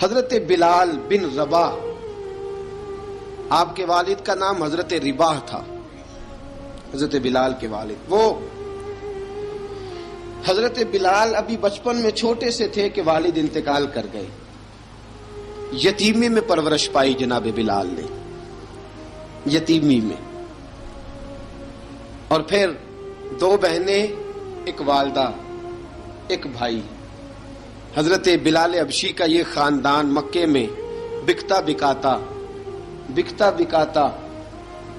حضرت بلال بن رباح، آپ کے والد کا نام حضرت رباح تھا، حضرت بلال کے والد۔ وہ حضرت بلال ابھی بچپن میں چھوٹے سے تھے کہ والد انتقال کر گئے، یتیمی میں پرورش پائی جناب بلال نے، یتیمی میں، اور پھر دو بہنیں، ایک والدہ، ایک بھائی۔ حضرت بلال حبشی کا یہ خاندان مکے میں بکتا بکاتا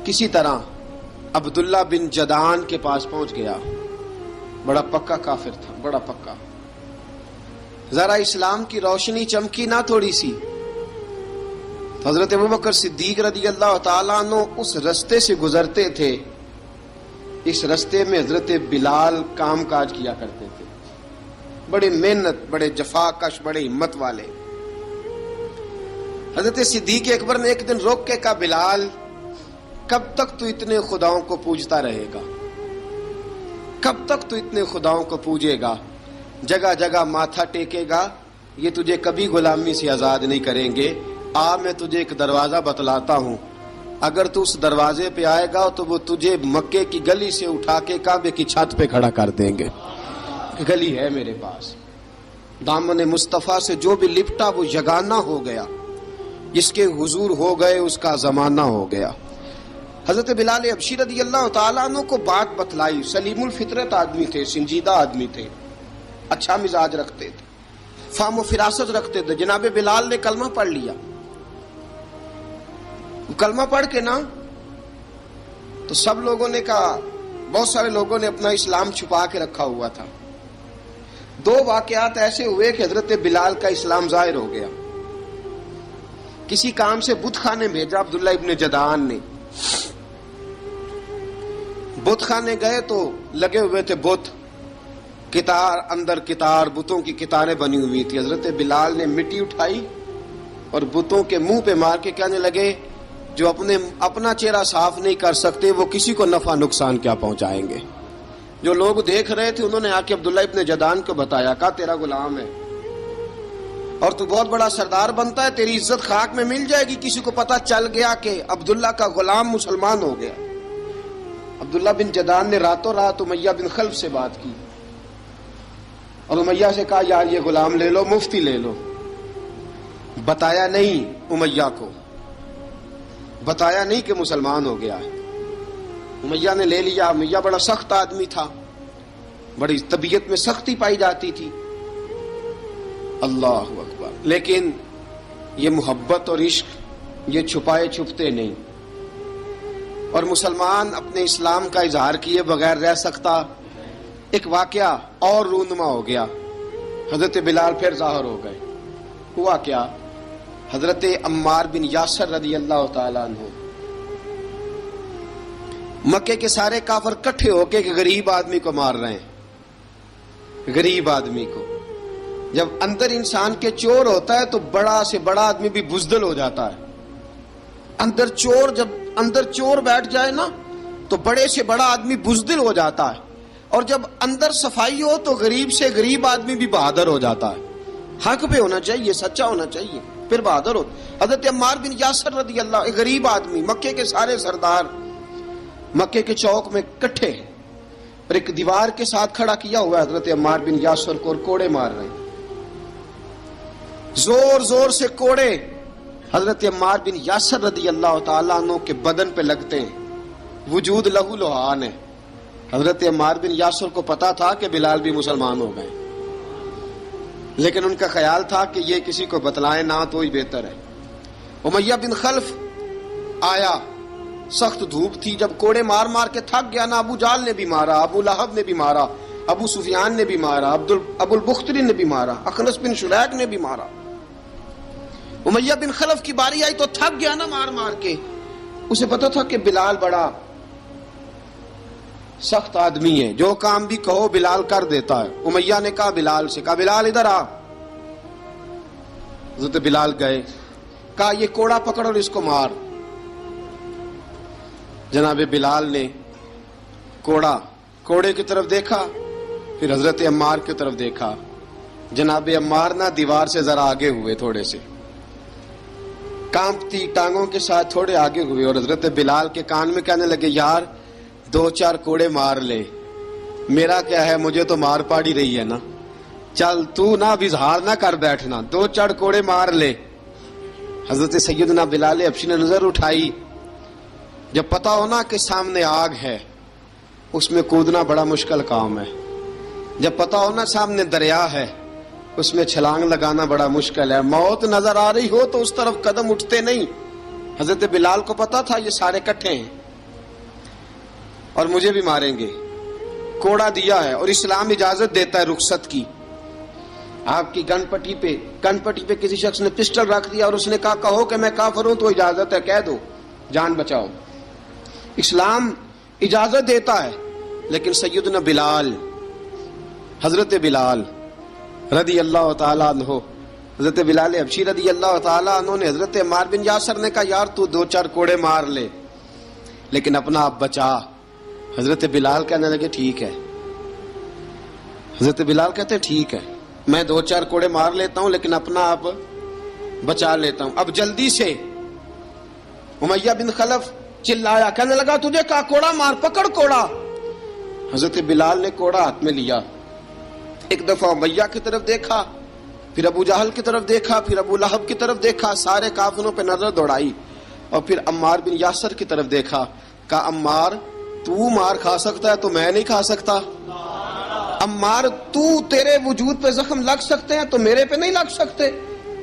کسی طرح عبداللہ بن جدعان کے پاس پہنچ گیا۔ بڑا پکا کافر تھا، بڑا پکا۔ ذرا اسلام کی روشنی چمکی نہ تھوڑی سی، حضرت ابوبکر صدیق رضی اللہ تعالیٰ عنہ اس رستے سے گزرتے تھے، اس رستے میں حضرت بلال کام کاج کیا کرتے تھے، بڑے محنت، بڑے جفاکش، بڑے ہمت والے۔ حضرت صدیق اکبر نے ایک دن روک کے کہا، بلال کب تک تو اتنے خداؤں کو پوجتا رہے گا؟ کب تک تو اتنے خداؤں کو پوجے گا، جگہ جگہ ماتھا ٹیکے گا؟ یہ تجھے کبھی غلامی سے آزاد نہیں کریں گے۔ میں تجھے ایک دروازہ بتلاتا ہوں، اگر تو اس دروازے پہ آئے گا تو وہ تجھے مکے کی گلی سے اٹھا کے کعبے کی چھت پہ کھڑا کر دیں گے۔ گلی ہے میرے پاس، دامن مصطفیٰ سے جو بھی لپٹا وہ یگانہ ہو گیا، جس کے حضور ہو گئے اس کا زمانہ ہو گیا۔ حضرت بلال حبشی رضی اللہ تعالیٰ عنہ کو بات بتلائی، سلیم الفطرت آدمی تھے، سنجیدہ آدمی تھے، اچھا مزاج رکھتے تھے، فہم و فراست رکھتے تھے۔ جناب بلال نے کلمہ پڑھ لیا، کلمہ پڑھ کے نا تو سب لوگوں نے کہا، بہت سارے لوگوں نے اپنا اسلام چھپا کے رکھا ہوا تھا۔ دو واقعات ایسے ہوئے کہ حضرت بلال کا اسلام ظاہر ہو گیا۔ کسی کام سے بت خانے بھیجا عبداللہ ابن جدعان نے، بت خانے گئے تو لگے ہوئے تھے بت، کتار اندر کتار، بتوں کی کتاریں بنی ہوئی تھی۔ حضرت بلال نے مٹی اٹھائی اور بتوں کے منہ پہ مار کے کہنے لگے، جو اپنا چہرہ صاف نہیں کر سکتے وہ کسی کو نفع نقصان کیا پہنچائیں گے۔ جو لوگ دیکھ رہے تھے انہوں نے آ کے عبداللہ ابن جدعان کو بتایا، کہا تیرا غلام ہے اور تو بہت بڑا سردار بنتا ہے، تیری عزت خاک میں مل جائے گی کسی کو پتہ چل گیا کہ عبداللہ کا غلام مسلمان ہو گیا۔ عبداللہ بن جدعان نے راتوں رات امیہ بن خلف سے بات کی اور امیہ سے کہا، یار یہ غلام لے لو، مفتی لے لو۔ بتایا نہیں امیہ کو، بتایا نہیں کہ مسلمان ہو گیا ہے۔ امیہ نے لے لیا۔ امیہ بڑا سخت آدمی تھا، بڑی طبیعت میں سختی پائی جاتی تھی، اللہ اکبر، لیکن یہ محبت اور عشق یہ چھپائے چھپتے نہیں، اور مسلمان اپنے اسلام کا اظہار کیے بغیر رہ سکتا۔ ایک واقعہ اور رونما ہو گیا، حضرت بلال پھر ظاہر ہو گئے۔ ہوا کیا؟ حضرت عمار بن یاسر رضی اللہ تعالیٰ عنہ، مکے کے سارے کافر کٹھے ہو کے غریب آدمی کو مار رہے ہیں، غریب آدمی کو۔ جب اندر انسان کے چور ہوتا ہے تو بڑا سے بڑا آدمی بھی بزدل ہو جاتا ہے۔ جب اندر چور بیٹھ جائے نا تو بڑے سے بڑا آدمی بزدل ہو جاتا ہے، اور جب اندر صفائی ہو تو غریب سے غریب آدمی بھی بہادر ہو جاتا ہے۔ حق پہ ہونا چاہیے، سچا ہونا چاہیے، پھر بہادر ہو۔ حضرت عمار بن یاسر رضی اللہ، ایک غریب آدمی، مکے کے سارے سردار مکے کے چوک میں کٹھے ہیں اور ایک دیوار کے ساتھ کھڑا کیا ہوا ہے حضرت عمار بن یاسر کو، اور کوڑے مار رہے ہیں، زور زور سے کوڑے حضرت عمار بن یاسر رضی اللہ تعالیٰ عنہ کے بدن پہ لگتے ہیں، وجود لہو لہان ہے۔ حضرت عمار بن یاسر کو پتا تھا کہ بلال بھی مسلمان ہو گئے، لیکن ان کا خیال تھا کہ یہ کسی کو بتلائیں نہ تو ہی بہتر ہے۔ امیہ بن خلف آیا، سخت دھوپ تھی، جب کوڑے مار مار کے تھک گیا نا، ابو جال نے بھی مارا، ابو لہب نے بھی مارا، ابو سفیان نے بھی مارا، ابو البختری نے بھی مارا، اخنس بن شریک نے بھی مارا۔ امیہ بن خلف کی باری آئی تو تھک گیا نا مار مار کے، اسے پتا تھا کہ بلال بڑا سخت آدمی ہے، جو کام بھی کہو بلال کر دیتا ہے۔ امیہ نے کہا بلال سے، کہا بلال ادھر آ۔ حضرت بلال گئے، کہا یہ کوڑا پکڑ اور اس کو مار۔ جناب بلال نے کوڑے کی طرف دیکھا، پھر حضرت عمار کی طرف دیکھا۔ جناب عمار نہ دیوار سے ذرا آگے ہوئے تھوڑے سے، کانپتی ٹانگوں کے ساتھ تھوڑے آگے ہوئے اور حضرت بلال کے کان میں کہنے لگے یار 2-4 کوڑے مار لے، میرا کیا ہے، مجھے تو مار پاڑی رہی ہے نا، چل تو نہ اب اظہار نہ کر بیٹھنا، 2-4 کوڑے مار لے۔ حضرت سیدنا بلال حبشی نے نظر اٹھائی، جب پتا ہونا کہ سامنے آگ ہے اس میں کودنا بڑا مشکل کام ہے، جب پتا ہونا سامنے دریا ہے اس میں چھلانگ لگانا بڑا مشکل ہے، موت نظر آ رہی ہو تو اس طرف قدم اٹھتے نہیں۔ حضرت بلال کو پتا تھا یہ سارے کٹھے ہیں اور مجھے بھی ماریں گے، کوڑا دیا ہے اور اسلام اجازت دیتا ہے رخصت کی۔ آپ کی گن پٹی پہ کسی شخص نے پسٹل رکھ دیا اور اس نے کہا کہو کہ میں کافر ہوں تو اجازت ہے، کہہ دو، جان بچاؤ، اسلام اجازت دیتا ہے۔ لیکن سیدنا بلال، حضرت بلال رضی اللہ تعالیٰ عنہ، حضرت بلال حبشی رضی اللہ تعالیٰ عنہ نے حضرت عمار بن یاسر نے کہا یار تو 2-4 کوڑے مار لے لیکن اپنا آپ بچا۔ حضرت بلال کہنے لگے ٹھیک ہے، حضرت بلال کہتے ہیں ٹھیک ہے میں 2-4 کوڑے مار لیتا ہوں لیکن اپنا آپ بچا لیتا ہوں۔ اب جلدی سے امیہ بن خلف چلایا، کہنے لگا تجھے کہا کوڑا مار، پکڑ کوڑا۔ حضرت بلال نے کوڑا ہاتھ میں لیا، ایک دفعہ امیہ کی طرف دیکھا، پھر ابو جہل کی طرف دیکھا، پھر ابو لہب کی طرف دیکھا، سارے کافروں پہ نظر دوڑائی اور پھر عمار بن یاسر کی طرف دیکھا، کہا عمار تو مار کھا سکتا ہے تو میں نہیں کھا سکتا، عمار تیرے وجود پہ زخم لگ سکتے ہیں تو میرے پہ نہیں لگ سکتے،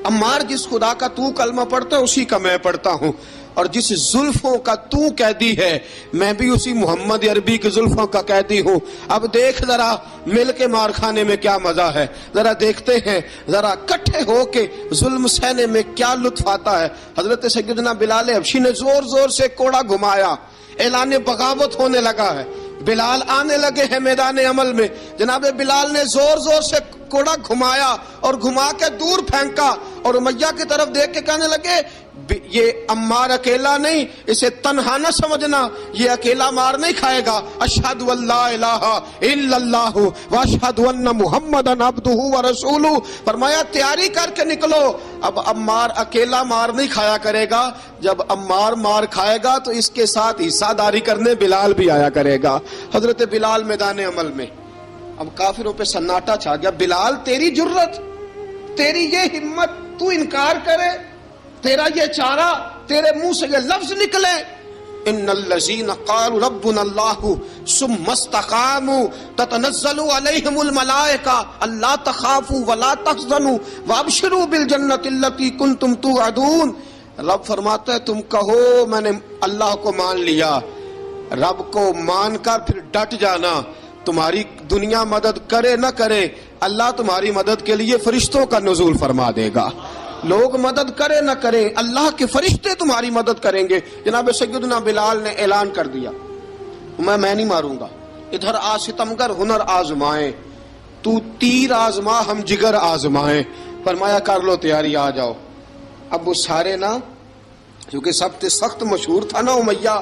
عمار جس خدا کا تو کلمہ پڑھتا ہے اسی کا میں پڑھتا ہوں، اور جس زلفوں کا تو قیدی ہے میں بھی اسی محمد عربی کی زلفوں کا قیدی ہوں۔ اب دیکھ ذرا مل کے مار کھانے میں کیا مزہ ہے، ذرا دیکھتے ہیں ذرا کٹھے ہو کے ظلم سہنے میں کیا لطف آتا ہے۔ حضرت سیدنا بلال حبشی نے زور زور سے کوڑا گھمایا، اعلان بغاوت ہونے لگا ہے، بلال آنے لگے ہیں میدان عمل میں۔ جناب بلال نے زور زور سے کوڑا گھمایا اور گھما کے دور پھینکا اور امیہ کی طرف دیکھ کے کہنے لگے یہ عمار اکیلا نہیں، اسے تنہا نہ سمجھنا، یہ اکیلا مار نہیں کھائے گا۔ اشہد ان لا الہ الا اللہ واشہد ان محمدا عبدہ ورسولہ، فرمایا تیاری کر کے نکلو، اب عمار اکیلا مار نہیں کھایا کرے گا، جب عمار مار کھائے گا تو اس کے ساتھ حصہ داری کرنے بلال بھی آیا کرے گا۔ حضرت بلال میدان عمل میں، اب کافروں پہ سناٹا چھا گیا۔ بلال تیری جرت، تیری یہ ہمت، تو انکار کرے، تیرا یہ چارہ، تیرے منہ سے یہ لفظ نکلے، ان الذین قالوا ربنا اللہ ثم استقاموا تتنزل علیہم الملائکہ الا تخافوا ولا تحزنوا وابشروا بالجنۃ التی کنتم توعدون۔ رب فرماتا ہے تم کہو میں نے اللہ کو مان لیا، رب کو مان کر پھر ڈٹ جانا، تمہاری دنیا مدد کرے نہ کرے اللہ تمہاری مدد کے لیے فرشتوں کا نزول فرما دے گا، لوگ مدد کرے نہ کرے اللہ کے فرشتے تمہاری مدد کریں گے۔ جناب سیدنا بلال نے اعلان کر دیا میں نہیں ماروں گا، ادھر آ ستمگر ہنر آزمائیں، تو تیر آزما ہم جگر آزمائیں، فرمایا کر لو تیاری آ جاؤ۔ اب وہ سارے نا، کیونکہ سب سے سخت مشہور تھا نا امیہ،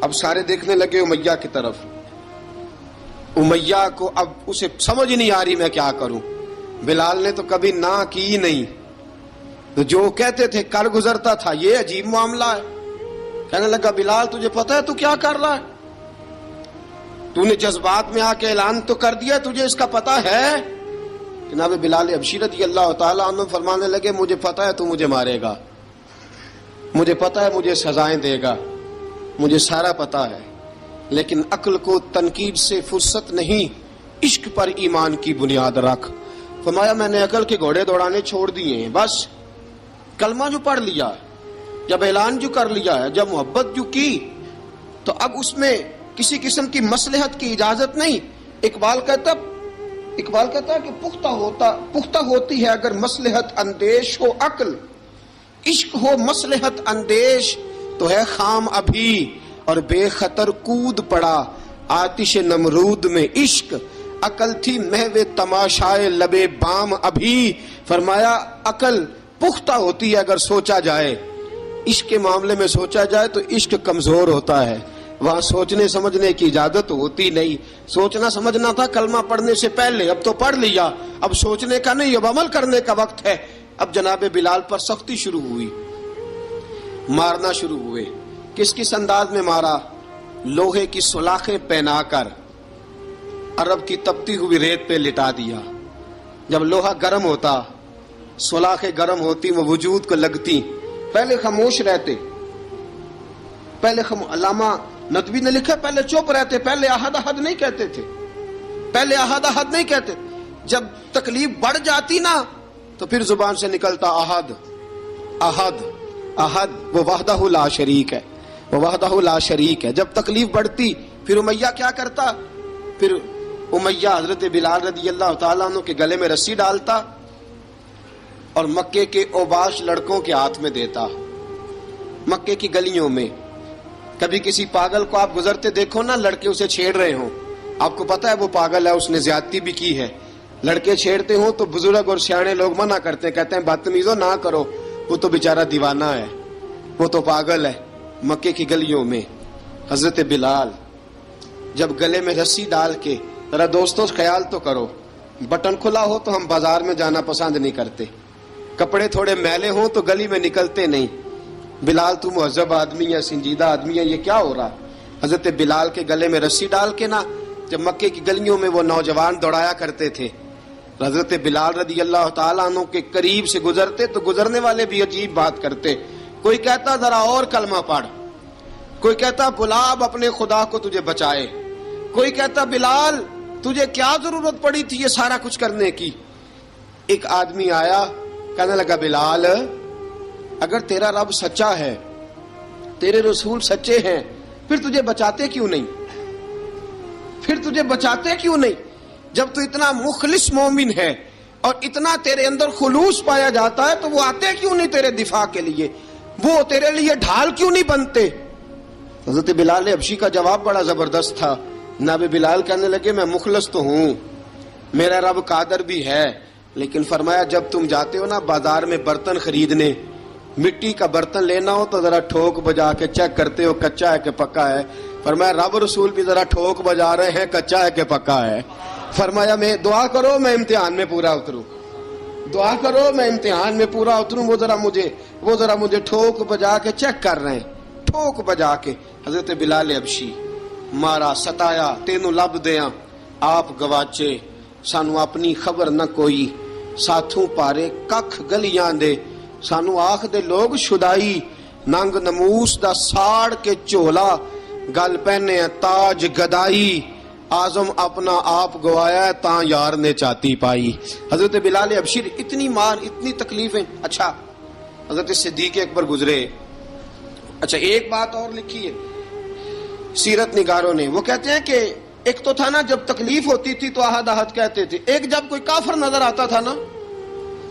اب سارے دیکھنے لگے امیہ کی طرف، امیہ کو اب اسے سمجھ نہیں آ رہی میں کیا کروں۔ بلال نے تو کبھی نہ کی نہیں، تو جو کہتے تھے کر گزرتا تھا، یہ عجیب معاملہ ہے۔ کہنے لگا بلال تجھے پتا ہے تو کیا کر رہا ہے، تو نے جذبات میں آ کے اعلان تو کر دیا، تجھے اس کا پتا ہے؟ جناب بلال حبشی رضی اللہ تعالیٰ عنہ فرمانے لگے مجھے پتا ہے تو مجھے مارے گا، مجھے پتا ہے مجھے سزائیں دے گا، مجھے سارا پتا ہے، لیکن عقل کو تنقید سے فرصت نہیں، عشق پر ایمان کی بنیاد رکھ۔ فرمایا میں نے عقل کے گھوڑے دوڑانے چھوڑ دیے ہیں، بس کلمہ جو پڑھ لیا ہے، جب اعلان جو کر لیا ہے، جب محبت جو کی تو اب اس میں کسی قسم کی مصلحت کی اجازت نہیں۔ اقبال کہتا ہے کہ پختہ ہوتی ہے اگر مصلحت اندیش ہو عقل، عشق ہو مصلحت اندیش تو ہے خام ابھی، اور بے خطر کود پڑا آتش نمرود میں عشق، عقل تھی محو تماشائے لبے بام ابھی۔ فرمایا عقل پختہ ہوتی ہے اگر سوچا جائے، عشق کے معاملے میں سوچا جائے تو عشق کمزور ہوتا ہے، وہاں سوچنے سمجھنے کی اجازت ہوتی نہیں۔ سوچنا سمجھنا تھا کلمہ پڑھنے سے پہلے، اب تو پڑھ لیا، اب سوچنے کا نہیں، اب عمل کرنے کا وقت ہے۔ اب جناب بلال پر سختی شروع ہوئی، مارنا شروع ہوئے. کس انداز میں مارا؟ لوہے کی سلاخیں پہنا کر عرب کی تپتی ہوئی ریت پہ لٹا دیا. جب لوہا گرم ہوتا، سلاخیں گرم ہوتی، وہ وجود کو لگتی، پہلے خاموش رہتے. علامہ ندوی نے لکھا پہلے چپ رہتے، پہلے احد احد نہیں کہتے تھے، پہلے احد احد نہیں کہتے. جب تکلیف بڑھ جاتی نا تو پھر زبان سے نکلتا احد احد احد. وہ وحدہ لا شریک ہے، وہ وحدہ لا شریک ہے. جب تکلیف بڑھتی پھر امیہ کیا کرتا؟ پھر امیہ حضرت بلال رضی اللہ تعالیٰ عنہ کے گلے میں رسی ڈالتا اور مکے کے اوباش لڑکوں کے ہاتھ میں دیتا. مکے کی گلیوں میں کبھی کسی پاگل کو آپ گزرتے دیکھو نا، لڑکے اسے چھیڑ رہے ہوں، آپ کو پتا ہے وہ پاگل ہے، اس نے زیادتی بھی کی ہے. لڑکے چھیڑتے ہوں تو بزرگ اور سیانے لوگ منع کرتے ہیں، کہتے ہیں بدتمیزوں نہ کرو، وہ تو بیچارہ دیوانہ ہے، وہ تو پاگل ہے. مکے کی گلیوں میں حضرت بلال جب گلے میں رسی ڈال کے، ذرا دوستوں خیال تو کرو، بٹن کھلا ہو تو ہم بازار میں جانا پسند نہیں کرتے، کپڑے تھوڑے میلے ہوں تو گلی میں نکلتے نہیں. بلال تو مہذب آدمی ہے، سنجیدہ آدمی ہے، یہ کیا ہو رہا؟ حضرت بلال کے گلے میں رسی ڈال کے نا جب مکے کی گلیوں میں وہ نوجوان دوڑایا کرتے تھے، حضرت بلال رضی اللہ تعالیٰ عنہ کے قریب سے گزرتے تو گزرنے والے بھی عجیب بات کرتے. کوئی کہتا ذرا اور کلمہ پڑھ، کوئی کہتا بلا اب اپنے خدا کو تجھے بچائے، کوئی کہتا بلال تجھے کیا ضرورت پڑی تھی یہ سارا کچھ کرنے کی. ایک آدمی آیا کہنے لگا بلال اگر تیرا رب سچا ہے، تیرے رسول سچے ہیں، پھر تجھے بچاتے کیوں نہیں؟ پھر تجھے بچاتے کیوں نہیں؟ جب تو اتنا مخلص مومن ہے اور اتنا تیرے اندر خلوص پایا جاتا ہے تو وہ آتے کیوں نہیں تیرے دفاع کے لیے؟ وہ تیرے لیے ڈھال کیوں نہیں بنتے؟ حضرت بلال حبشی کا جواب بڑا زبردست تھا. جناب بلال کہنے لگے میں مخلص تو ہوں، میرا رب قادر بھی ہے، لیکن فرمایا جب تم جاتے ہو نا بازار میں برتن خریدنے، مٹی کا برتن لینا ہو تو ذرا ٹھوک بجا کے چیک کرتے ہو کچا ہے کہ پکا ہے. فرمایا رب رسول بھی ذرا ٹھوک بجا رہے ہیں کچا ہے کہ پکا ہے. فرمایا میں دعا کرو میں امتحان میں پورا اتروں، دعا کرو میں امتحان میں پورا اتروں. وہ ذرا مجھے ٹھوک بجا کے چیک کر رہے ہیں، ٹھوک بجا کے. حضرت بلال حبشی مارا ستایا تینوں لب دیاں آپ گواچے، سانو اپنی خبر نہ کوئی، ساتھوں پارے ککھ گلیاں دے، سانو آخ دے لوگ شدائی، ننگ نموس دا ساڑ کے چولا، گل پہنے تاج گدائی، آزم اپنا آپ گوایا تاں یار نے چاتی پائی. حضرت بلال حبشی اتنی مار، اتنی تکلیفیں. اچھا حضرت صدیق اکبر گزرے. اچھا ایک بات اور لکھی ہے سیرت نگاروں نے، وہ کہتے ہیں کہ ایک تو تھا نا جب تکلیف ہوتی تھی تو احد احد کہتے تھے، ایک جب کوئی کافر نظر آتا تھا نا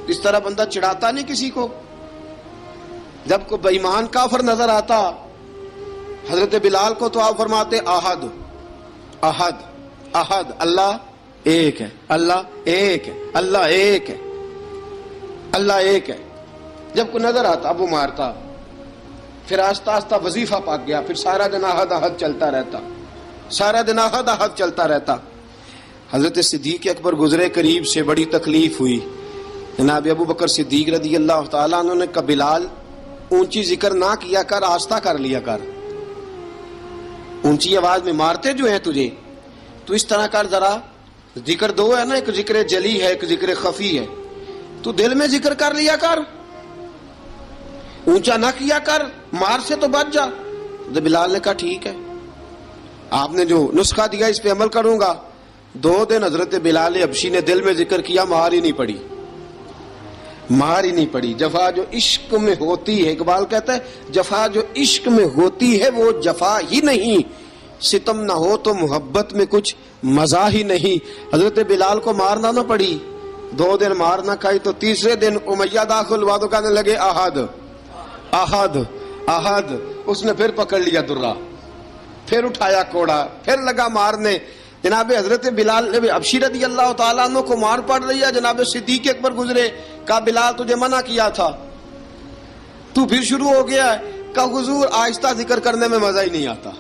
اس طرح بندہ چڑھاتا نہیں کسی کو، جب کوئی بے ایمان کافر نظر آتا حضرت بلال کو تو آپ فرماتے احد احد احد، اللہ ایک ہے، اللہ ایک ہے، اللہ ایک ہے، اللہ ایک ہے. جب کوئی نظر آتا اب وہ مارتا، پھر آہستہ آہستہ وظیفہ پاک گیا، پھر سارا دن احد احد چلتا رہتا، سارا دن احد احد چلتا رہتا. حضرت صدیق اکبر گزرے قریب سے، بڑی تکلیف ہوئی. جناب ابو بکر صدیق رضی اللہ تعالیٰ عنہ نے کہا بلال اونچی ذکر نہ کیا کر، آہستہ کر لیا کر، اونچی آواز میں مارتے جو ہیں تجھے تو اس طرح کر، ذرا ذکر دو ہے نا، ایک ذکر جلی ہے ایک ذکر خفی ہے، تو دل میں ذکر کر لیا کر، اونچا نہ کیا کر، مار سے تو بچ جا. بلال نے کہا ٹھیک ہے، آپ نے جو نسخہ دیا اس پہ عمل کروں گا. 2 دن حضرت بلال حبشی نے دل میں ذکر کیا، مار ہی نہیں پڑی، مار ہی نہیں پڑی. جفا جو عشق میں ہوتی ہے، اقبال کہتا ہے جفا جو عشق میں ہوتی ہے وہ جفا ہی نہیں، ستم نہ ہو تو محبت میں کچھ مزہ ہی نہیں. حضرت بلال کو مارنا نہ پڑی، 2 دن مار نہ کھائی تو تیسرے دن امیہ داخل ہوا تو کہنے لگے احد احد احد. اس نے پھر پکڑ لیا درہ، پھر اٹھایا کوڑا، پھر لگا مارنے. جناب حضرت بلال حبشی رضی اللہ تعالیٰ عنہ کو مار پڑ رہی ہے. جناب صدیق اکبر گزرے، کہا بلال تجھے منع کیا تھا، تو پھر شروع ہو گیا ہے. کہا حضور آہستہ ذکر کرنے میں مزہ ہی نہیں آتا،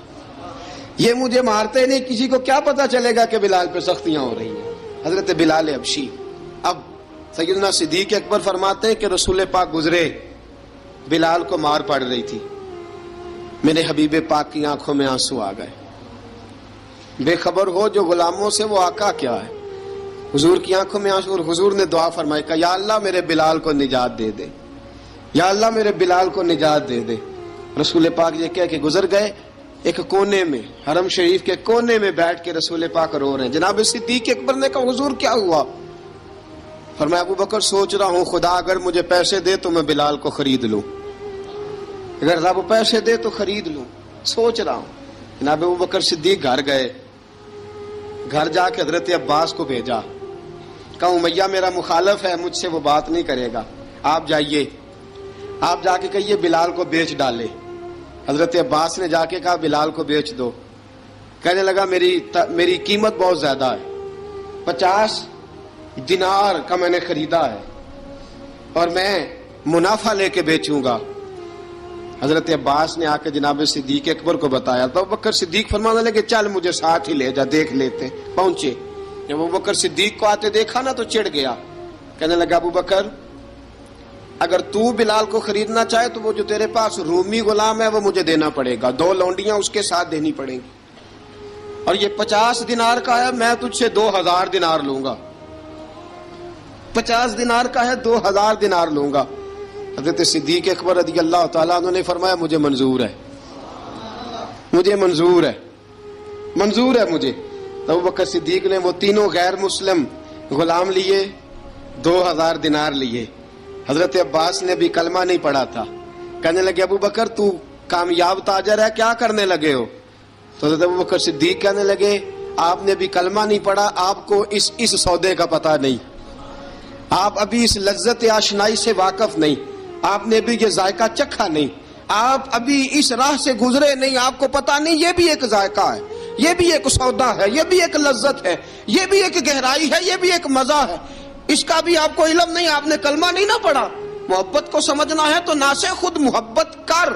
یہ مجھے مارتے نہیں، کسی کو کیا پتا چلے گا کہ بلال پہ سختیاں ہو رہی ہیں. حضرت بلال حبشی. اب سیدنا صدیق اکبر فرماتے ہیں کہ رسول پاک گزرے، بلال کو مار پڑ رہی تھی. میرے حبیب پاک کی آنکھوں میں آنسو آ گئے. بے خبر ہو جو غلاموں سے وہ آقا کیا ہے. حضور کی آنکھوں میں آنسو, اور حضور نے دعا فرمائی کہ یا اللہ میرے بلال کو نجات دے دے, یا اللہ میرے بلال کو نجات دے دے. رسول پاک یہ کہہ کے گزر گئے. ایک کونے میں, حرم شریف کے کونے میں بیٹھ کے رسول پاک رو رہے ہیں. جناب صدیق اکبر نے کہا حضور کیا ہوا؟ فرمایا ابو بکر سوچ رہا ہوں خدا اگر مجھے پیسے دے تو میں بلال کو خرید لوں, اگر رب پیسے دے تو خرید لوں, سوچ رہا ہوں. جناب ابو بکر صدیق گھر گئے. گھر جا کے حضرت عباس کو بھیجا, کہا امیہ میرا مخالف ہے, مجھ سے وہ بات نہیں کرے گا, آپ جائیے, آپ جا کے کہیے بلال کو بیچ ڈالے. حضرت عباس نے جا کے کہا بلال کو بیچ دو. کہنے لگا میری قیمت بہت زیادہ ہے, 50 دینار کا میں نے خریدا ہے اور میں منافع لے کے بیچوں گا. حضرت عباس نے آ کے جناب صدیق اکبر کو بتایا تو ابو بکر صدیق فرمانے لگے چل مجھے ساتھ ہی لے جا, دیکھ لیتے. پہنچے, جب ابو بکر صدیق کو آتے دیکھا نا تو چڑ گیا. کہنے لگا ابو بکر اگر تو بلال کو خریدنا چاہے تو وہ جو تیرے پاس رومی غلام ہے وہ مجھے دینا پڑے گا, 2 لونڈیاں اس کے ساتھ دینی پڑیں گی, اور یہ 50 دینار کا ہے, میں تجھ سے 2000 دینار لوں گا. 50 دینار کا ہے, 2000 دینار لوں گا. حضرت صدیق اکبر رضی اللہ تعالیٰ عنہ نے فرمایا مجھے منظور ہے, مجھے منظور ہے, منظور ہے مجھے. تو ابو بکر صدیق نے وہ تینوں غیر مسلم غلام لیے, 2000 دینار لیے. حضرت عباس نے بھی کلمہ نہیں پڑھا تھا. کہنے لگے ابو بکر تو کامیاب تاجر ہے, کیا کرنے لگے ہو؟ تو حضرت ابو بکر صدیق کہنے لگے آپ نے بھی کلمہ نہیں پڑھا, آپ کو اس سودے کا پتہ نہیں, آپ ابھی اس لذت آشنائی سے واقف نہیں, آپ نے بھی یہ ذائقہ چکھا نہیں, آپ ابھی اس راہ سے گزرے نہیں, آپ کو پتہ نہیں یہ بھی ایک ذائقہ ہے, یہ بھی ایک سودا ہے, یہ بھی ایک لذت ہے, یہ بھی ایک گہرائی ہے, یہ بھی ایک مزہ ہے, اس کا بھی آپ کو علم نہیں, آپ نے کلمہ نہیں نہ پڑھا. محبت کو سمجھنا ہے تو نہ سے خود محبت کر,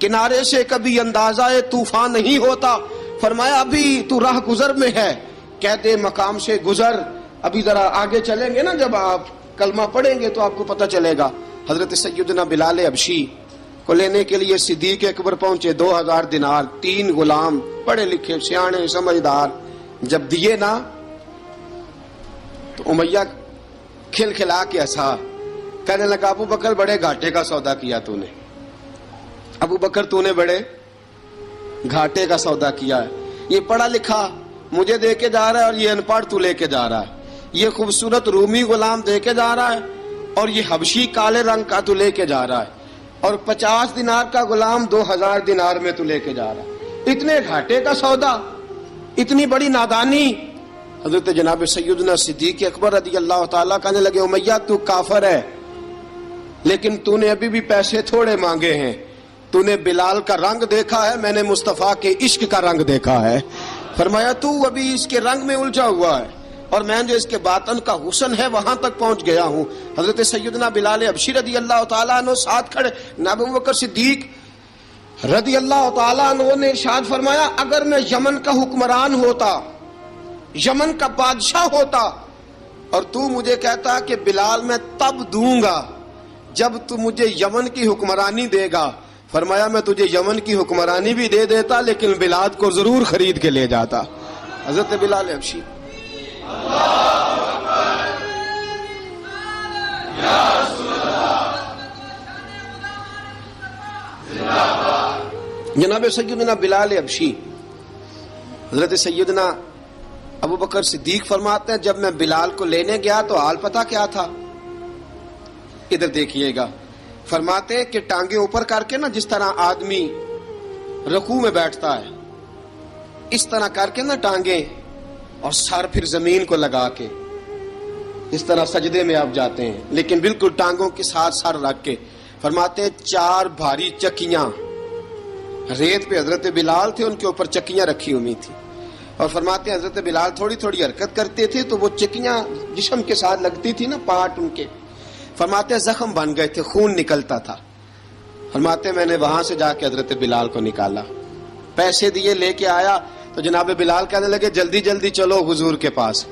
کنارے سے کبھی اندازہ طوفان نہیں ہوتا. فرمایا ابھی تو راہ گزر میں ہے, کہہ دے مقام سے گزر, ابھی ذرا آگے چلیں گے نا, جب آپ کلمہ پڑھیں گے تو آپ کو پتہ چلے گا. حضرت سیدنا بلال حبشی کو لینے کے لیے صدیق اکبر پہنچے, 2000 دینار, 3 غلام پڑھے لکھے سیانے سمجھدار. جب دیے نا تو امیہ کھل کھلا کے ہنسا. کہنے لگا ابو بکر بڑے گھاٹے کا سودا کیا تو نے, ابو بکر تو نے بڑے گھاٹے کا سودا کیا ہے. یہ پڑھا لکھا مجھے دے کے جا رہا ہے اور یہ ان پڑھ تو لے کے جا رہا ہے, یہ خوبصورت رومی غلام دے کے جا رہا ہے اور یہ حبشی کالے رنگ کا تو لے کے جا رہا ہے, اور 50 دینار کا غلام 2000 دینار میں تو لے کے جا رہا ہے. اتنے گھاٹے کا سودا, اتنی بڑی نادانی. حضرت جناب سیدنا صدیق اکبر رضی اللہ تعالیٰ کہنے لگے امیہ تو کافر ہے, لیکن تو نے ابھی بھی پیسے تھوڑے مانگے ہیں, تو نے بلال کا رنگ دیکھا ہے, میں نے مصطفیٰ کے عشق کا رنگ دیکھا ہے. فرمایا تو ابھی اس کے رنگ میں الجھا ہوا ہے, اور میں جو اس کے باطن کا حسن ہے وہاں تک پہنچ گیا ہوں. حضرت سیدنا بلال حبشی رضی اللہ تعالیٰ عنہ ساتھ کھڑے. ابو بکر صدیق رضی اللہ تعالیٰ عنہ نے ارشاد فرمایا اگر میں یمن کا حکمران ہوتا, یمن کا بادشاہ ہوتا, اور تو مجھے کہتا کہ بلال میں تب دوں گا جب تو مجھے یمن کی حکمرانی دے گا, فرمایا میں تجھے یمن کی حکمرانی بھی دے دیتا لیکن بلال کو ضرور خرید کے لے جاتا. حضرت بلال حبشی جناب سیدنا بلال حبشی, حضرت سیدنا ابو بکر صدیق فرماتے ہیں جب میں بلال کو لینے گیا تو حال پتہ کیا تھا؟ ادھر دیکھیے گا. فرماتے ہیں کہ ٹانگیں اوپر کر کے نا, جس طرح آدمی رکوع میں بیٹھتا ہے اس طرح کر کے نا ٹانگیں, اور سر پھر زمین کو لگا کے اس طرح سجدے میں آپ جاتے ہیں, لیکن بالکل ٹانگوں کے ساتھ سر رکھ کے. فرماتے ہیں 4 بھاری چکیاں ریت پہ حضرت بلال تھے, ان کے اوپر چکیاں رکھی ہوئی تھی, اور فرماتے ہیں حضرت بلال تھوڑی تھوڑی حرکت کرتے تھے تو وہ چکیاں جسم کے ساتھ لگتی تھی نا, پارٹ ان کے. فرماتے ہیں زخم بن گئے تھے, خون نکلتا تھا. فرماتے ہیں میں نے وہاں سے جا کے حضرت بلال کو نکالا, پیسے دیے, لے کے آیا تو جناب بلال کہنے لگے جلدی جلدی چلو حضور کے پاس,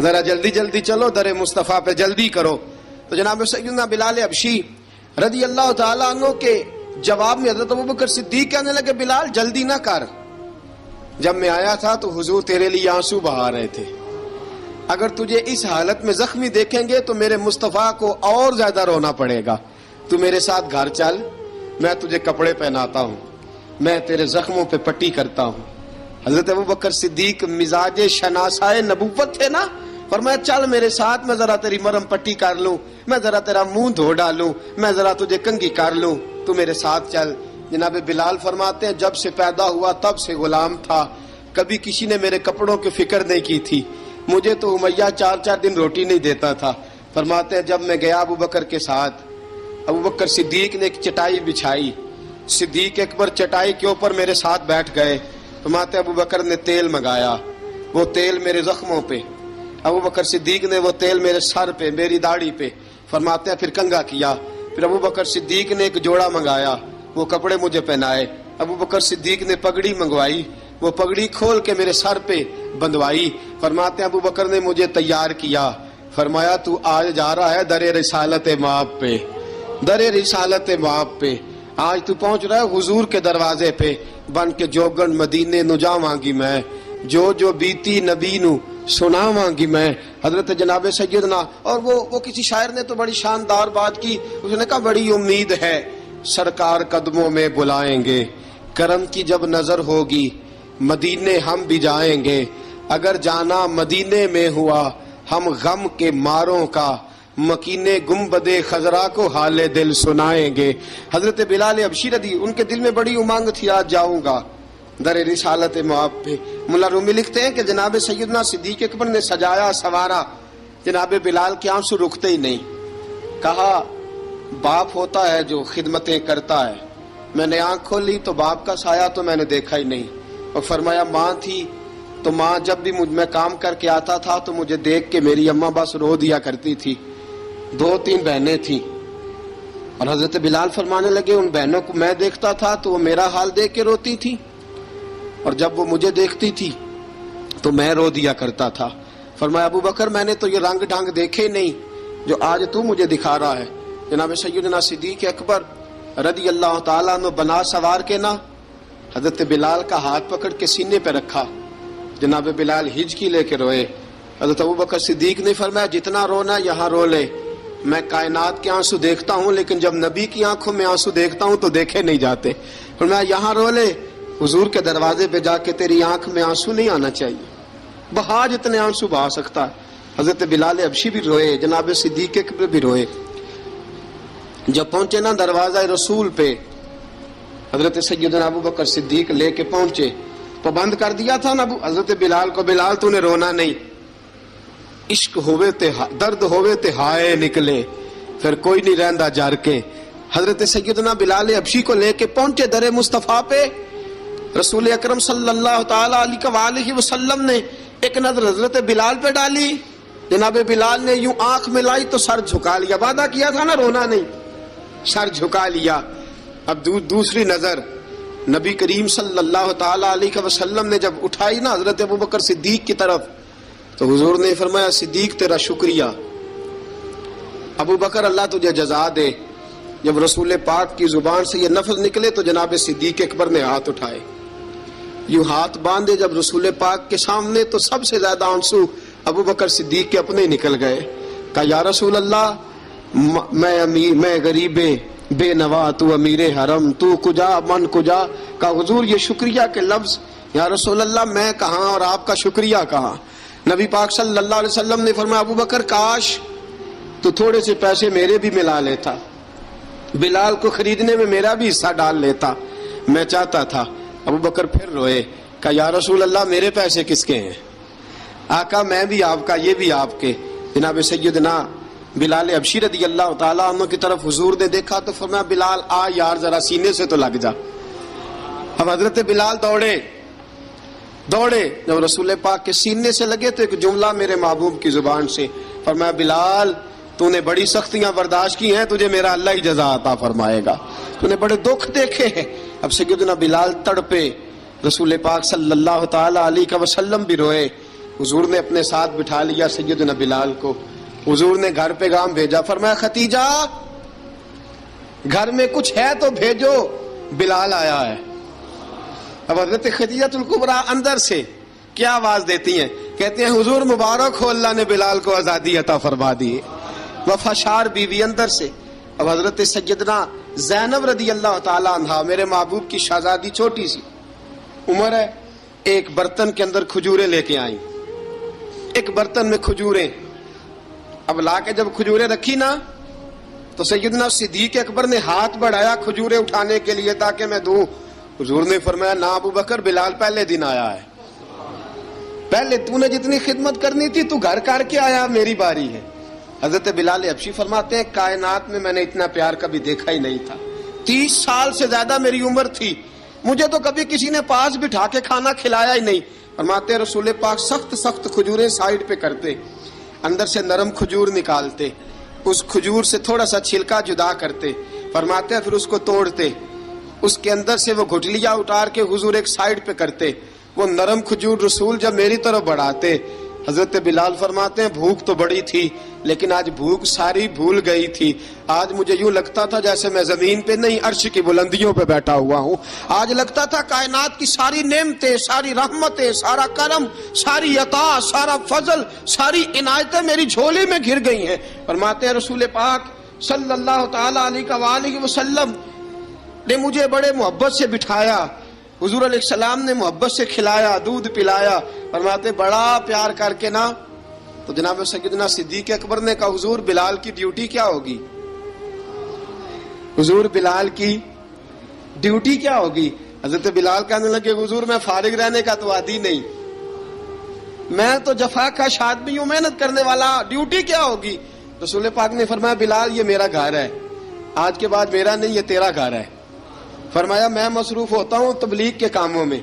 ذرا جلدی جلدی چلو, در مصطفیٰ پہ جلدی کرو. تو جناب سیدنا بلال حبشی رضی اللہ تعالیٰ عنہ کے جواب میں حضرت ابوبکر صدیق کہنے لگے بلال جلدی نہ کر، جب میں آیا تھا تو حضور تیرے لیے آنسو بہا رہے تھے، اگر تجھے اس حالت میں زخمی دیکھیں گے تو میرے مصطفیٰ کو اور زیادہ رونا پڑے گا، تو میرے ساتھ گھر چل، میں تجھے کپڑے پہناتا ہوں، میں تیرے زخموں پہ پٹی کرتا ہوں۔ حضرت ابوبکر صدیق مزاج شناسائے نبوت تھے نا، فرمایا چل میرے ساتھ، میں ذرا تیری مرہم پٹی کر لوں، میں ذرا تیرا منہ دھو ڈالوں، میں ذرا تجھے کنگھی کر لوں، تو میرے ساتھ چل۔ جناب بلال فرماتے ہیں جب سے پیدا ہوا تب سے غلام تھا، کبھی کسی نے میرے کپڑوں کی فکر نہیں کی تھی، مجھے تو امیہ 4 دن روٹی نہیں دیتا تھا۔ فرماتے ہیں جب میں گیا ابوبکر کے ساتھ، ابوبکر صدیق نے ایک چٹائی بچھائی، صدیق اکبر چٹائی کے اوپر میرے ساتھ بیٹھ گئے۔ فرماتے ہیں ابوبکر نے تیل منگایا، وہ تیل میرے زخموں پہ، ابوبکر صدیق نے وہ تیل میرے سر پہ، میری داڑھی پہ، فرماتے ہیں پھر کنگھا کیا، پھر ابوبکر صدیق نے ایک جوڑا منگایا، وہ کپڑے مجھے پہنائے، ابوبکر صدیق نے پگڑی منگوائی، وہ پگڑی کھول کے میرے سر پہ بندھوائی۔ فرماتے ہیں ابوبکر نے مجھے تیار کیا، فرمایا تو آج جا رہا ہے در رسالت مآب پہ، در رسالت مآب پہ، آج تو پہنچ رہا ہے حضور کے دروازے پہ، بن کے جوگن مدینے نو جاواں گی میں، جو بیتی نبی نو سناواں گی میں۔ حضرت جناب سیدنا، اور وہ کسی شاعر نے تو بڑی شاندار بات کی، اس نے کہا بڑی امید ہے سرکار قدموں میں بلائیں گے، کرم کی جب نظر ہوگی مدینے ہم بھی جائیں گے، اگر جانا مدینے میں ہوا ہم غم کے ماروں کا، مکینے گنبد خضرا کو حال دل سنائیں گے۔ حضرت بلال حبشی رضی، ان کے دل میں بڑی امنگ تھی آج جاؤں گا در رسالت مآب پہ۔ ملا رومی لکھتے ہیں کہ جناب سیدنا صدیق اکبر نے سجایا سوارا، جناب بلال کے آنسو رکتے ہی نہیں، کہا باپ ہوتا ہے جو خدمتیں کرتا ہے، میں نے آنکھ کھولی تو باپ کا سایہ تو میں نے دیکھا ہی نہیں، اور فرمایا ماں تھی تو ماں جب بھی میں کام کر کے آتا تھا تو مجھے دیکھ کے میری اماں بس رو دیا کرتی تھی، 2-3 بہنیں تھیں، اور حضرت بلال فرمانے لگے ان بہنوں کو میں دیکھتا تھا تو وہ میرا حال دیکھ کے روتی تھی، اور جب وہ مجھے دیکھتی تھی تو میں رو دیا کرتا تھا۔ فرمایا ابوبکر میں نے تو یہ رنگ ڈھنگ دیکھے نہیں جو آج تو مجھے دکھا رہا ہے۔ جناب سیدنا صدیق اکبر رضی اللہ تعالیٰ عنہ بنا سوار کے نا حضرت بلال کا ہاتھ پکڑ کے سینے پہ رکھا، جناب بلال ہجکی لے کے روئے۔ حضرت ابوبکر صدیق نے فرمایا جتنا رونا یہاں رو لے، میں کائنات کے آنسو دیکھتا ہوں لیکن جب نبی کی آنکھوں میں آنسو دیکھتا ہوں تو دیکھے نہیں جاتے، فرمایا یہاں رو لے، حضور کے دروازے پہ جا کے تیری آنکھ میں آنسو نہیں آنا چاہیے، بہا جتنے آنسو بہا سکتا ہے۔ حضرت بلال حبشی بھی روئے، جناب صدیق اکبر بھی روئے۔ جب پہنچے نا دروازہ رسول پہ، حضرت سیدنا ابوبکر صدیق لے کے پہنچے، پابند کر دیا تھا نا حضرت بلال کو، بلال تو نے رونا نہیں، عشق ہوئے تے درد ہوئے تے ہائے نکلے، پھر کوئی نہیں رہندا جر کے۔ حضرت سیدنا بلال حبشی کو لے کے پہنچے در مصطفیٰ پہ، رسول اکرم صلی اللہ تعالی علیہ وسلم نے ایک نظر حضرت بلال پہ ڈالی، جناب بلال نے یوں آنکھ ملائی تو سر جھکا لیا، وعدہ کیا تھا نا رونا نہیں، سر جھکا لیا۔ اب دوسری نظر نبی کریم صلی اللہ تعالی علیہ وسلم نے جب اٹھائی نا حضرت ابوبکر صدیق کی طرف، تو حضور نے فرمایا صدیق تیرا شکریہ، ابوبکر اللہ تجھے جزا دے۔ جب رسول پاک کی زبان سے یہ لفظ نکلے تو جناب صدیق اکبر نے ہاتھ اٹھائے، یوں ہاتھ باندھے جب رسول پاک کے سامنے، تو سب سے زیادہ آنسو ابوبکر صدیق کے اپنے نکل گئے۔ کہا یا رسول اللہ میں غریب بے نوا، تو امیر حرم، تو کجا من کجا۔ کہا حضور یہ شکریہ کے لفظ، یا رسول اللہ میں کہاں اور آپ کا شکریہ کہاں۔ نبی پاک صلی اللہ علیہ وسلم نے فرمایا ابوبکر کاش تو تھوڑے سے پیسے میرے بھی ملا لیتا، بلال کو خریدنے میں میرا بھی حصہ ڈال لیتا، میں چاہتا تھا۔ ابوبکر پھر روئے، کہا یا رسول اللہ میرے پیسے کس کے ہیں؟ آقا میں بھی آپ کا، یہ بھی آپ کے۔ جناب سیدنا بلال حبشی رضی اللہ تعالیٰ عنہ کی طرف حضور نے دیکھا تو فرمایا بلال آ یار ذرا سینے سے تو لگ جا۔ اب حضرت بلال دوڑے، جب رسول پاک کے سینے سے لگے تو ایک جملہ میرے محبوب کی زبان سے، فرمایا بلال تو نے بڑی سختیاں برداشت کی ہیں، تجھے میرا اللہ ہی جزا عطا فرمائے گا، تو نے بڑے دکھ دیکھے ہیں۔ اب سیدنا بلال تڑپے، رسول پاک صلی اللہ تعالی علیہ وسلم بھی روئے۔ حضور نے اپنے ساتھ بٹھا لیا سیدنا بلال کو، حضور نے گھر پیغام بھیجا، فرمایا ختیجہ گھر میں کچھ ہے تو بھیجو، بلال آیا ہے۔ اب حضرت خدیجہ الکبریٰ اندر سے کیا آواز دیتی ہیں؟ کہتے ہیں حضور مبارک ہو، اللہ نے بلال کو آزادی عطا فرما دی۔ وفاشار بیوی اندر سے۔ اب حضرت سیدنا زینب رضی اللہ تعالی عنہا، میرے محبوب کی شہزادی، چھوٹی سی عمر ہے، ایک برتن کے اندر کھجوریں لے کے آئیں، ایک برتن میں کھجوریں۔ اب لا کے جب کھجوریں رکھی نا تو سیدنا صدیق اکبر نے ہاتھ بڑھایا کھجوریں اٹھانے کے لیے تاکہ میں دوں۔ حضور نے فرمایا نہ ابو بکر، بلال پہلے دن آیا ہے، پہلے تو نے جتنی خدمت کرنی تھی تو گھر کر کے آیا، میری باری ہے۔ حضرت بلال حبشی فرماتے ہیں کائنات میں نے اتنا پیار کبھی دیکھا ہی نہیں تھا۔ 30 سال سے زیادہ میری عمر تھی، مجھے تو کبھی کسی نے پاس بٹھا کے کھانا کھلایا ہی نہیں۔ فرماتے ہیں رسول پاک سخت سخت کھجوریں سائیڈ پہ کرتے، اندر سے نرم کھجور نکالتے، اس کھجور سے تھوڑا سا چھلکا جدا کرتے، فرماتے ہیں پھر اس کو توڑتے، اس کے اندر سے وہ گھٹلیاں اتار کے حضور ایک سائیڈ پہ کرتے، وہ نرم کھجور رسول جب میری طرف بڑھاتے، حضرت بلال فرماتے ہیں بھوک تو بڑی تھی لیکن آج بھوک ساری بھول گئی تھی۔ آج مجھے یوں لگتا تھا جیسے میں زمین پہ نہیں عرش کی بلندیوں پہ بیٹھا ہوا ہوں۔ آج لگتا تھا کائنات کی ساری نعمتیں، ساری رحمتیں، سارا کرم، ساری عطا، سارا فضل، ساری عنایتیں میری جھولی میں گھر گئی ہیں۔ فرماتے ہیں رسول پاک صلی اللہ تعالی علیہ وآلہ وسلم نے مجھے بڑے محبت سے بٹھایا، حضور علیہ السلام نے محبت سے کھلایا، دودھ پلایا۔ فرماتے بڑا پیار کر کے نا تو جناب سیدنا صدیق اکبر نے کہا حضور بلال کی ڈیوٹی کیا ہوگی؟ حضور بلال کی ڈیوٹی کیا ہوگی؟ حضرت بلال کہنے لگے حضور میں فارغ رہنے کا تو عادی نہیں، میں تو جفا کا آدمی ہوں، محنت کرنے والا، ڈیوٹی کیا ہوگی؟ رسول پاک نے فرمایا بلال یہ میرا گھر ہے، آج کے بعد میرا نہیں یہ تیرا گھر ہے۔ فرمایا میں مصروف ہوتا ہوں تبلیغ کے کاموں میں،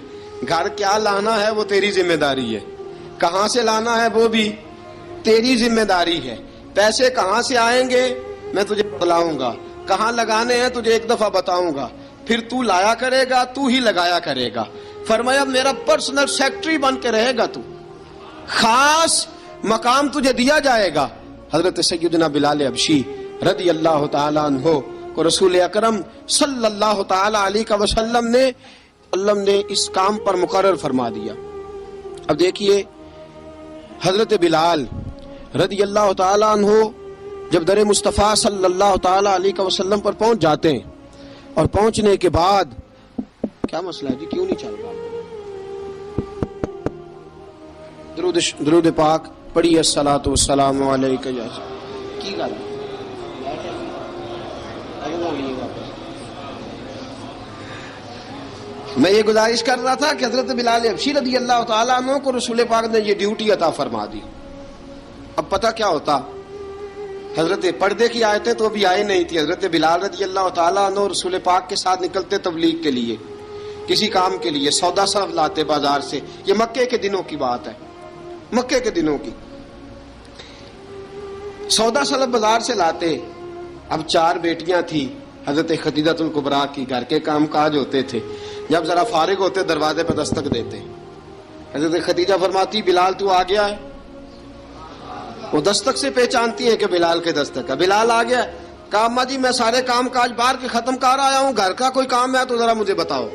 گھر کیا لانا ہے وہ تیری ذمہ داری ہے، کہاں سے لانا ہے وہ بھی تیری ذمہ داری ہے، پیسے کہاں سے آئیں گے میں تجھے بتلاؤں گا، کہاں لگانے ہیں تجھے ایک دفعہ بتاؤں گا، پھر تو لایا کرے گا، تو ہی لگایا کرے گا۔ فرمایا میرا پرسنل سیکٹری بن کے رہے گا، تو خاص مقام تجھے دیا جائے گا۔ حضرت سیدنا بلال حبشی رضی اللہ تعالی عنہ کو رسول اکرم صلی اللہ تعالی علیہ وسلم نے اس کام پر مقرر فرما دیا۔ اب دیکھیے حضرت بلال رضی اللہ تعالی عنہ جب در مصطفیٰ صلی اللہ تعالی علیہ وسلم پر پہنچ جاتے ہیں، اور پہنچنے کے بعد کیا مسئلہ ہے جی، کیوں نہیں چل رہا؟ درود پاک پڑھیے الصلاۃ والسلام علیک یا کی گل میں یہ گزارش کر رہا تھا کہ حضرت بلال حبشی رضی اللہ تعالیٰ عنہ کو رسول پاک نے یہ ڈیوٹی عطا فرما دی۔ اب پتہ کیا ہوتا، حضرت پردے کی آیتیں تو ابھی آئے نہیں تھی، حضرت بلال رضی اللہ تعالیٰ عنہ رسول پاک کے ساتھ نکلتے تبلیغ کے لیے، کسی کام کے لیے، سودا سلف لاتے بازار سے، یہ مکے کے دنوں کی بات ہے، مکے کے دنوں کی سودا سلف بازار سے لاتے۔ اب 4 بیٹیاں تھیں حضرت خدیجہ الکبریٰ کی، گھر کے کام کاج ہوتے تھے، جب ذرا فارغ ہوتے دروازے پہ دستک دیتے، حضرت خدیجہ فرماتی بلال تو آ گیا ہے، وہ دستک سے پہچانتی ہیں کہ بلال کے دستک ہے، بلال آ گیا ہے۔ کہا اماں جی میں سارے کام کاج باہر کے ختم کر آیا ہوں، گھر کا کوئی کام ہے تو ذرا مجھے بتاؤ۔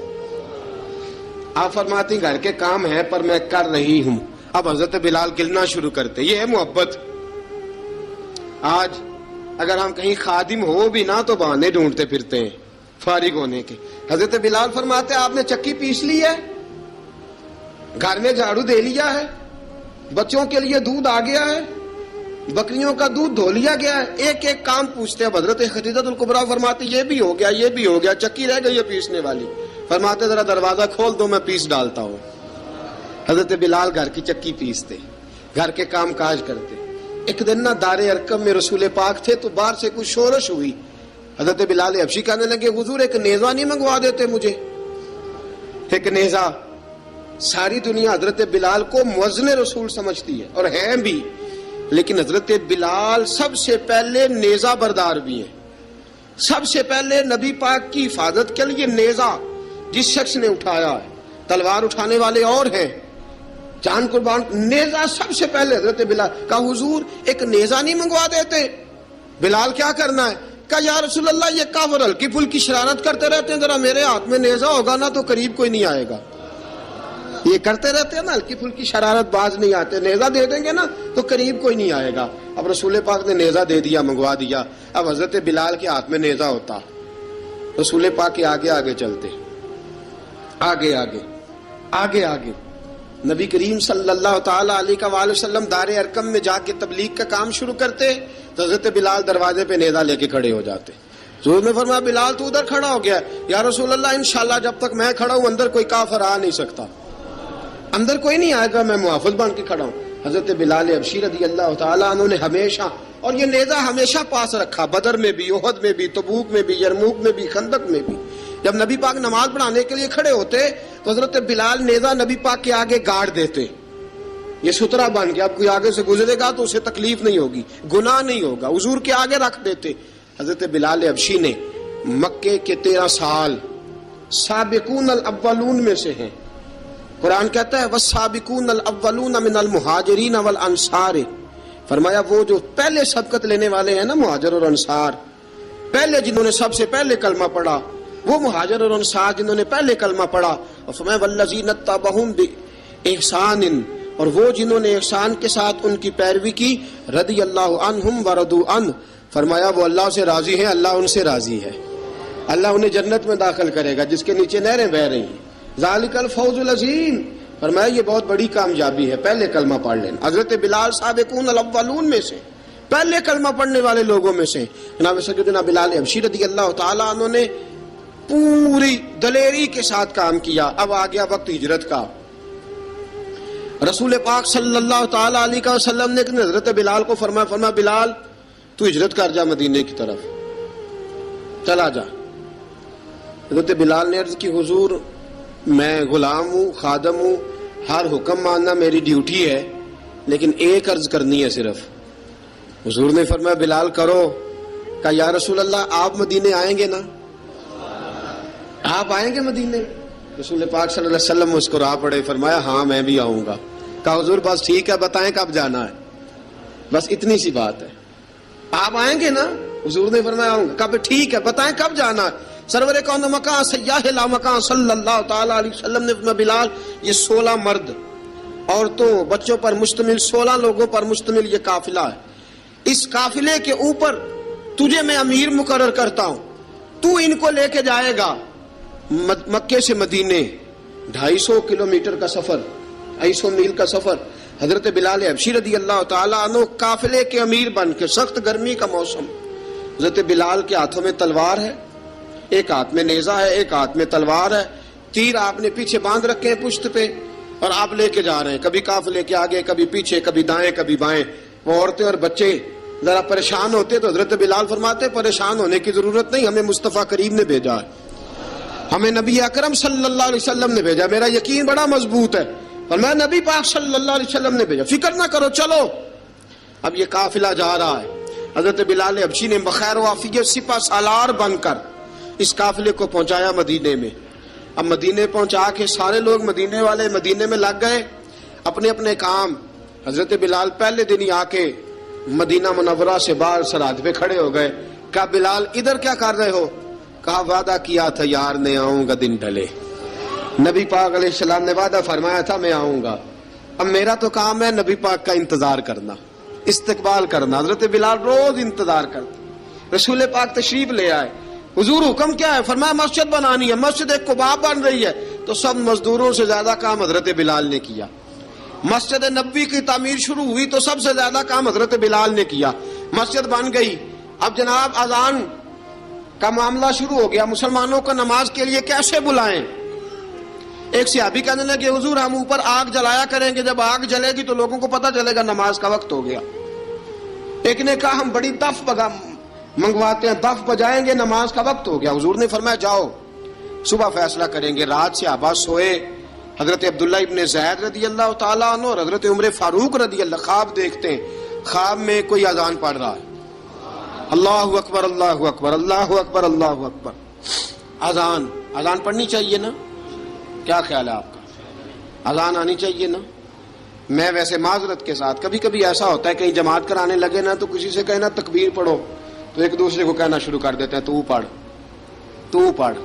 آپ فرماتی گھر کے کام ہے پر میں کر رہی ہوں۔ اب حضرت بلال گلنا شروع کرتے، یہ ہے محبت۔ آج اگر ہم کہیں خادم ہو بھی نہ تو بہانے ڈھونڈتے پھرتے ہیں فارغ ہونے کے۔ حضرت بلال فرماتے آپ نے چکی پیس لی ہے، گھر میں جھاڑو دے لیا ہے، بچوں کے لیے دودھ آ گیا ہے، بکریوں کا دودھ دھو لیا گیا ہے، ایک ایک کام پوچھتے ہیں۔ حضرت خدیجہ الکبریٰ فرماتے یہ بھی ہو گیا، یہ بھی ہو گیا، چکی رہ گئی ہے پیسنے والی۔ فرماتے ذرا دروازہ کھول دو میں پیس ڈالتا ہوں۔ حضرت بلال گھر کی چکی پیستے، گھر کے کام کاج کرتے۔ ایک دن نہ دار ارقم میں رسول پاک تھے تو باہر سے کچھ شورش ہوئی، حضرت بلال حبشی کہنے لگے حضور ایک نیزہ نہیں منگوا دیتے مجھے؟ ایک نیزہ۔ ساری دنیا حضرت بلال کو مؤذن رسول سمجھتی ہے اور ہیں بھی، لیکن حضرت بلال سب سے پہلے نیزہ بردار بھی ہیں۔ سب سے پہلے نبی پاک کی حفاظت کے لیے نیزہ جس شخص نے اٹھایا ہے، تلوار اٹھانے والے اور ہیں، جان قربان، نیزہ سب سے پہلے حضرت بلال۔ کہا حضور ایک نیزہ نہیں منگوا دیتے؟ بلال کیا کرنا ہے؟ کہا یا رسول اللہ یہ کافر ہلکی پھلکی شرارت کرتے رہتے ہیں، ذرا میرے ہاتھ میں نیزہ ہوگا نا تو قریب کوئی نہیں آئے گا. یہ کرتے رہتے ہیں نا ہلکی پھلکی شرارت، باز نہیں آتے، نیزہ دے دیں گے نا تو قریب کوئی نہیں آئے گا. اب رسول پاک نے نیزہ دے دیا، منگوا دیا. اب حضرت بلال کے ہاتھ میں نیزہ ہوتا، رسول پاک کے آگے آگے چلتے، آگے آگے آگے آگے. نبی کریم صلی اللہ تعالی علیہ وآلہ وسلم دار ارقم میں جا کے تبلیغ کا کام شروع کرتے تو حضرت بلال دروازے پہ نیزہ لے کے کھڑے ہو جاتے. حضور نے فرمایا بلال تو ادھر کھڑا ہو گیا. یا رسول اللہ انشاءاللہ جب تک میں کھڑا ہوں اندر کوئی کافر آ نہیں سکتا، اندر کوئی نہیں آئے گا، میں محافظ بن کے کھڑا ہوں. حضرت بلال حبشی رضی اللہ تعالیٰ عنہ نے ہمیشہ، اور یہ نیزہ ہمیشہ پاس رکھا، بدر میں بھی، احد میں بھی، تبوک میں بھی، یرموک میں بھی، خندق میں بھی. جب نبی پاک نماز پڑھانے کے لیے کھڑے ہوتے تو حضرت بلال نیزہ نبی پاک کے آگے گاڑ دیتے. یہ سترا بن گیا، اب کوئی آگے سے گزرے گا تو اسے تکلیف نہیں ہوگی، گناہ نہیں ہوگا، حضور کے آگے رکھ دیتے. حضرت بلال حبشی نے مکے کے 13 سال سابقون الاولون میں سے ہیں. قرآن کہتا ہے والسابقون الاولون من المہاجرین والانصار، فرمایا وہ جو پہلے سبقت لینے والے ہیں نا مہاجر اور انصار، پہلے جنہوں نے سب سے پہلے کلمہ پڑھا وہ مہاجر اور انصار جنہوں نے پہلے کلمہ پڑھا. اور فرمایا والذین اتبعوہم باحسان، اور وہ جنہوں نے احسان کے ساتھ ان کی پیروی کی، رضی اللہ عنہم ورضوا عنہ، فرمایا وہ اللہ سے راضی ہیں، اللہ ان سے راضی ہے، اللہ انہیں جنت میں داخل کرے گا جس کے نیچے نہریں بہہ رہی ہیں. ذالک الفوز العظیم، فرمایا یہ بہت بڑی کامیابی ہے پہلے کلمہ پڑھ لینا. حضرت بلال سابقون الاولون میں سے، پہلے کلمہ پڑھنے والے لوگوں میں سے. جناب سیدنا بلال حبشی رضی اللہ تعالیٰ عنہ نے پوری دلیری کے ساتھ کام کیا. اب آ گیا وقت ہجرت کا. رسول پاک صلی اللہ تعالی علیہ وسلم نے حضرت بلال کو فرمایا بلال تو ہجرت کر جا مدینے کی طرف، چلا جا. حضرت بلال نے عرض کی حضور میں غلام ہوں، خادم ہوں، ہر حکم ماننا میری ڈیوٹی ہے، لیکن ایک عرض کرنی ہے صرف. حضور نے فرمایا بلال کرو. کہا یا رسول اللہ آپ مدینے آئیں گے نا، آپ آئیں گے مدینے؟ رسول پاک صلی اللہ علیہ وسلم مسکرا پڑے، فرمایا ہاں میں بھی آؤں گا. کہا حضور بس ٹھیک ہے، بتائیں کب جانا ہے، بس اتنی سی بات ہے. آپ آئیں گے نا؟ حضور نے فرمایا آؤں گا. کہا ٹھیک ہے، بتائیں کب جانا ہے. سرور کون مکان سیاح لا مکان صلی اللہ تعالی علیہ وسلم نے فرمایا بلال یہ 16 مرد عورتوں بچوں پر مشتمل 16 لوگوں پر مشتمل یہ قافلہ ہے. اس قافلے کے اوپر تجھے میں امیر مقرر کرتا ہوں، تو ان کو لے کے جائے گا مکے سے مدینے. 250 کلومیٹر کا سفر، 250 میل کا سفر. حضرت بلال حبشی رضی اللہ تعالیٰ عنہ قافلے کے امیر بن کے، سخت گرمی کا موسم. حضرت بلال کے ہاتھوں میں تلوار ہے، ایک ہاتھ میں نیزہ ہے، ایک ہاتھ میں تلوار ہے. تیر آپ نے پیچھے باندھ رکھے ہیں پشت پہ، اور آپ لے کے جا رہے ہیں، کبھی قافلے کے آگے، کبھی پیچھے، کبھی دائیں کبھی بائیں. وہ عورتیں اور بچے ذرا پریشان ہوتے تو حضرت بلال فرماتے پریشان ہونے کی ضرورت نہیں، ہمیں مصطفیٰ کریم نے بھیجا ہے، ہمیں نبی اکرم صلی اللہ علیہ وسلم نے بھیجا. میرا یقین بڑا مضبوط ہے، اور میں نبی پاک صلی اللہ علیہ وسلم نے بھیجا، فکر نہ کرو چلو. اب یہ قافلہ جا رہا ہے. حضرت بلال حبشی نے بخیر و عافیت سپہ سالار بن کر اس قافلے کو پہنچایا مدینے میں. اب مدینے پہنچا کے سارے لوگ مدینے والے مدینے میں لگ گئے اپنے اپنے کام. حضرت بلال پہلے دن ہی آ کے مدینہ منورہ سے باہر سرحد پہ کھڑے ہو گئے. کہا بلال ادھر کیا کر رہے ہو؟ کہا وعدہ کیا تھا یار نے آؤں گا دن ڈھلے. نبی پاک علیہ السلام نے وعدہ فرمایا تھا میں آؤں گا. اب میرا تو کام ہے نبی پاک کا انتظار کرنا، استقبال کرنا. حضرت بلال روز انتظار کرتے. رسول پاک تشریف لے آئے. حضور حکم کیا ہے؟ فرمایا مسجد بنانی ہے. مسجد قباء بن رہی ہے. تو سب مزدوروں سے زیادہ کام حضرت بلال نے کیا. مسجد نبوی کی تعمیر شروع ہوئی تو سب سے زیادہ کام حضرت بلال نے کیا. مسجد بن گئی. اب جناب اذان کا معاملہ شروع ہو گیا، مسلمانوں کو نماز کے لیے کیسے بلائیں؟ ایک صحابی کہنے لگے حضور ہم اوپر آگ جلایا کریں گے، جب آگ جلے گی تو لوگوں کو پتہ چلے گا نماز کا وقت ہو گیا. ایک نے کہا ہم بڑی دف منگواتے ہیں، دف بجائیں گے، نماز کا وقت ہو گیا. حضور نے فرمایا جاؤ صبح فیصلہ کریں گے. رات سے صحابہ سوئے. حضرت عبداللہ ابن زید رضی اللہ تعالیٰ عنہ اور حضرت عمر فاروق رضی اللہ خواب دیکھتے ہیں. خواب میں کوئی اذان پڑھ رہا ہے، اللہ اکبر اللہ اکبر اللہ اکبر اللہ اکبر. اذان پڑھنی چاہیے نا؟ کیا خیال ہے آپ کا؟ اذان آنی چاہیے نا؟ میں ویسے معذرت کے ساتھ کبھی کبھی ایسا ہوتا ہے کہیں جماعت کرانے لگے نا تو کسی سے کہنا تکبیر پڑھو، تو ایک دوسرے کو کہنا شروع کر دیتے ہیں تو پڑھ تو پڑھ.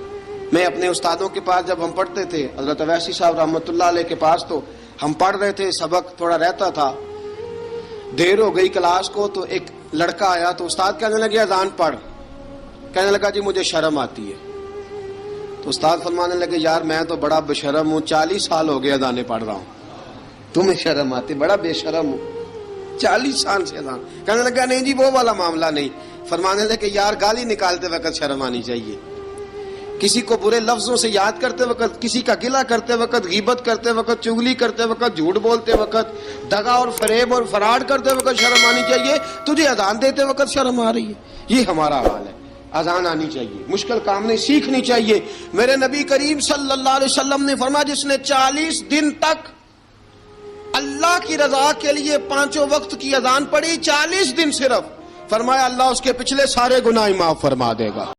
میں اپنے استادوں کے پاس جب ہم پڑھتے تھے حضرت اویسی صاحب رحمۃ اللہ علیہ کے پاس، تو ہم پڑھ رہے تھے، سبق تھوڑا رہتا تھا، دیر ہو گئی کلاس کو، تو ایک لڑکا آیا تو استاد کہنے لگے اذان پڑھ. کہنے لگا جی مجھے شرم آتی ہے. تو استاد فرمانے لگے یار میں تو بڑا بشرم ہوں، 40 سال ہو گئے اذانیں پڑھ رہا ہوں، تمہیں شرم آتی؟ بڑا بے شرم ہوں، 40 سال سے اذان. کہنے لگا نہیں جی وہ والا معاملہ نہیں. فرمانے لگے یار گالی نکالتے وقت شرم آنی چاہیے، کسی کو برے لفظوں سے یاد کرتے وقت، کسی کا گلہ کرتے وقت، غیبت کرتے وقت، چغلی کرتے وقت، جھوٹ بولتے وقت، دغا اور فریب اور فراڈ کرتے وقت شرم آنی چاہیے. تجھے اذان دیتے وقت شرم آ رہی ہے. یہ ہمارا حال ہے. اذان آنی چاہیے، مشکل کام نہیں، سیکھنی چاہیے. میرے نبی کریم صلی اللہ علیہ وسلم نے فرمایا جس نے 40 دن تک اللہ کی رضا کے لیے 5 وقت کی اذان پڑھی، 40 دن صرف، فرمایا اللہ اس کے پچھلے سارے گناہ معاف فرما دے گا.